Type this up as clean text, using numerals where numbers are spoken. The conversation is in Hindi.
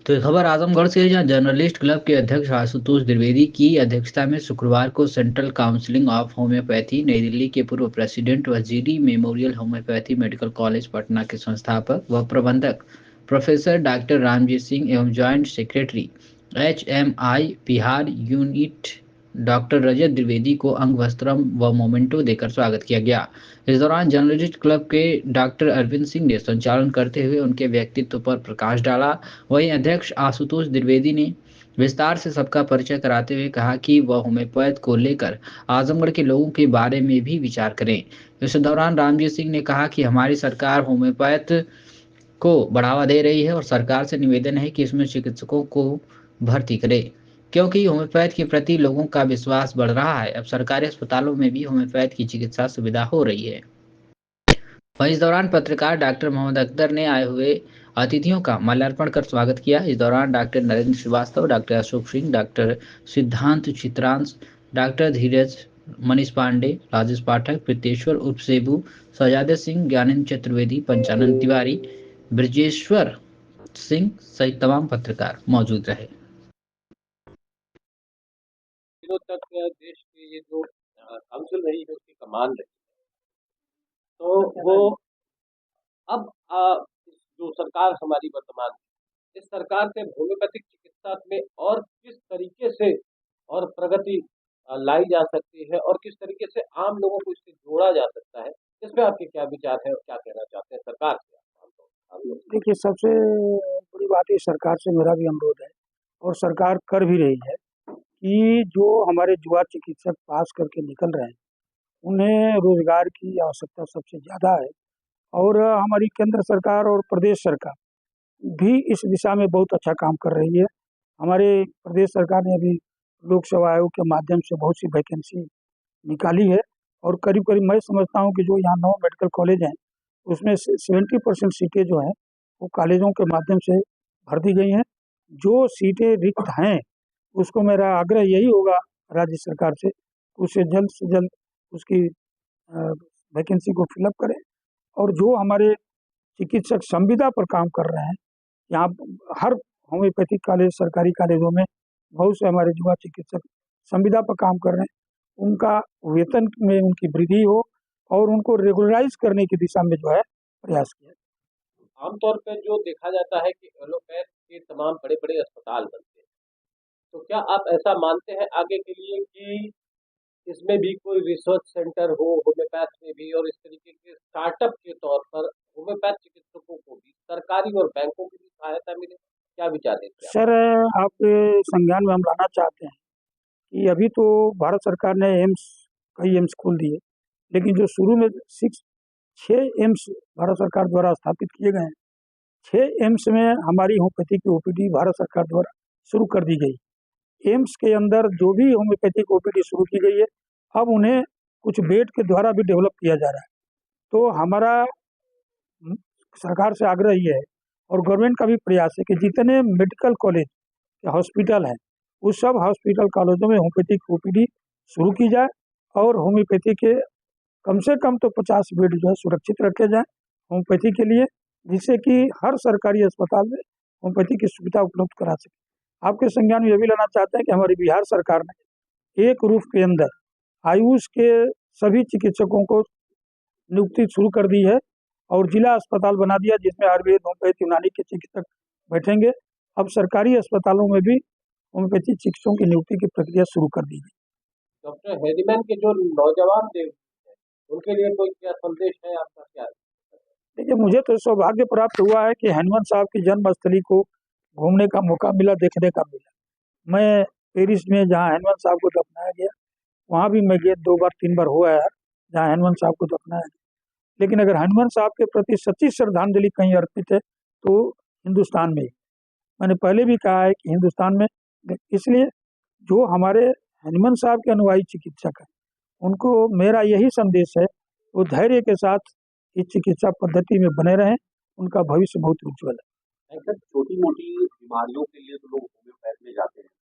तो ये खबर आजमगढ़ से है, जहां जर्नलिस्ट क्लब के अध्यक्ष आशुतोष द्विवेदी की अध्यक्षता में शुक्रवार को सेंट्रल काउंसिल ऑफ होम्योपैथी नई दिल्ली के पूर्व प्रेसिडेंट व GD memorial homeopathy medical college Patna के संस्थापक व प्रबंधक प्रोफेसर डॉक्टर रामजीत सिंह एवं joint secretary HMI Bihar unit doctor Rajat Dwivedi को अंग वस्त्रम व मोमेंटो देकर स्वागत किया गया। इस दौरान जर्नलिस्ट क्लब के डॉक्टर अरविंद सिंह ने संचालन करते हुए उनके व्यक्तित्व पर प्रकाश डाला। वहीं अध्यक्ष आशुतोष द्विवेदी ने विस्तार से सबका परिचय कराते हुए कहा कि वह होम्योपैथ को लेकर आजमगढ़ के लोगों के बारे में भी विचार करें। इस दौरान रामजीत सिंह ने कहा कि हमारी सरकार होम्योपैथ को बढ़ावा दे रही है और सरकार से निवेदन है कि इसमें चिकित्सकों को भर्ती करे, क्योंकि होम्योपैथ के प्रति लोगों का विश्वास बढ़ रहा है। अब सरकारी अस्पतालों में भी होम्योपैथ की चिकित्सा सुविधा हो रही है। वहीं इस दौरान पत्रकार डॉक्टर मोहम्मद अख्तर ने आए हुए अतिथियों का माल्यार्पण कर स्वागत किया। इस दौरान doctor Narendra Shrivastava, doctor Ashok Singh, doctor Siddhant Chitransh, doctor Dheeraj, Manish Pandey, Rajesh Pathak, Preeteshwar उर्फ सेबू, सजादे सिंह, ज्ञानेंद्र चतुर्वेदी, पंचानंद तिवारी, ब्रजेश्वर सिंह सहित तमाम पत्रकार मौजूद रहे। दिनों तक देश के ये जो काउंसिल रही है उसकी कमान रही, तो वो अब जो सरकार हमारी वर्तमान, इस सरकार से होम्योपैथिक चिकित्सा में और किस तरीके से और प्रगति लाई जा सकती है और किस तरीके से आम लोगों को इससे जोड़ा जा सकता है, इसमें आपके क्या विचार है और क्या कहना चाहते हैं सरकार से? देखिए, सबसे बड़ी बात ये सरकार से मेरा भी अनुरोध है और सरकार कर भी रही है कि जो हमारे युवा चिकित्सक पास करके निकल रहे हैं उन्हें रोजगार की आवश्यकता सबसे ज़्यादा है और हमारी केंद्र सरकार और प्रदेश सरकार भी इस दिशा में बहुत अच्छा काम कर रही है। हमारे प्रदेश सरकार ने अभी लोक सेवा आयोग के माध्यम से बहुत सी वैकेंसी निकाली है और करीब करीब मैं समझता हूँ कि जो यहाँ 9 मेडिकल कॉलेज हैं उसमें 70% सीटें जो हैं वो कॉलेजों के माध्यम से भर दी गई हैं। जो सीटें रिक्त हैं उसको मेरा आग्रह यही होगा राज्य सरकार से, उसे जल्द से जल्द उसकी वैकेंसी को फिलअप करें और जो हमारे चिकित्सक संविदा पर काम कर रहे हैं, यहाँ हर होम्योपैथिक कॉलेज, सरकारी कॉलेजों में बहुत से हमारे युवा चिकित्सक संविदा पर काम कर रहे हैं, उनका वेतन में उनकी वृद्धि हो और उनको रेगुलराइज करने की दिशा में जो है प्रयास किया। आमतौर पर जो देखा जाता है कि एलोपैथ के तमाम बड़े बड़े अस्पताल बनते हैं, तो क्या आप ऐसा मानते हैं आगे के लिए कि इसमें भी कोई रिसर्च सेंटर हो होम्योपैथ में भी, और इस तरीके के स्टार्टअप के तौर पर होम्योपैथ चिकित्सकों को भी सरकारी और बैंकों की भी सहायता मिले? क्या विचार देते हैं सर, आपके संज्ञान में हम लाना चाहते हैं कि अभी तो भारत सरकार ने कई एम्स खोल दिए, लेकिन जो शुरू में 6 एम्स भारत सरकार द्वारा स्थापित किए गए हैं, 6 एम्स में हमारी होम्योपैथी की ओपीडी भारत सरकार द्वारा शुरू कर दी गई। एम्स के अंदर जो भी होम्योपैथिक ओपीडी शुरू की गई है, अब उन्हें कुछ बेड के द्वारा भी डेवलप किया जा रहा है। तो हमारा सरकार से आग्रह ये है और गवर्नमेंट का भी प्रयास है कि जितने मेडिकल कॉलेज या हॉस्पिटल हैं, उस सब हॉस्पिटल कॉलेजों में होम्योपैथिक ओपीडी शुरू की जाए और होम्योपैथी के कम से कम तो 50 बेड जो है सुरक्षित रखे जाएँ होम्योपैथी के लिए, जिससे कि हर सरकारी अस्पताल में होम्योपैथी की सुविधा उपलब्ध करा सके। आपके संज्ञान में ये भी लाना चाहते हैं कि हमारी बिहार सरकार ने एक रूफ के अंदर आयुष के सभी चिकित्सकों को नियुक्ति शुरू कर दी है और जिला अस्पताल बना दिया, जिसमें आयुर्वेद, होम्योपैथी, यूनानी के चिकित्सक बैठेंगे। अब सरकारी अस्पतालों में भी होम्योपैथी चिकित्सकों की नियुक्ति की प्रक्रिया शुरू कर दी गई। डॉक्टर हेरीमैन के जो नौजवान थे उनके लिए कोई क्या संदेश है आपका? क्या देखिए, मुझे तो सौभाग्य प्राप्त हुआ है कि हनुमान साहब की जन्मस्थली को घूमने का मौका मिला, देखने का मिला। मैं पेरिस में जहाँ हनुमान साहब को दफनाया गया वहाँ भी मैं गया, 2 बार 3 बार हुआ है जहाँ हनुमान साहब को दफनाया गया। लेकिन अगर हनुमान साहब के प्रति सच्ची श्रद्धांजलि कहीं अर्पित है तो हिंदुस्तान में ही। मैंने पहले भी कहा है कि हिंदुस्तान में, इसलिए जो हमारे हनुमान साहब के अनुयायी चिकित्सक हैं उनको मेरा यही संदेश है, वो धैर्य के साथ इस चिकित्सा पद्धति में बने रहें, उनका भविष्य बहुत उज्ज्वल है। छोटी मोटी बीमारियों के लिए तो लोग होम्योपैथ में जाते हैं,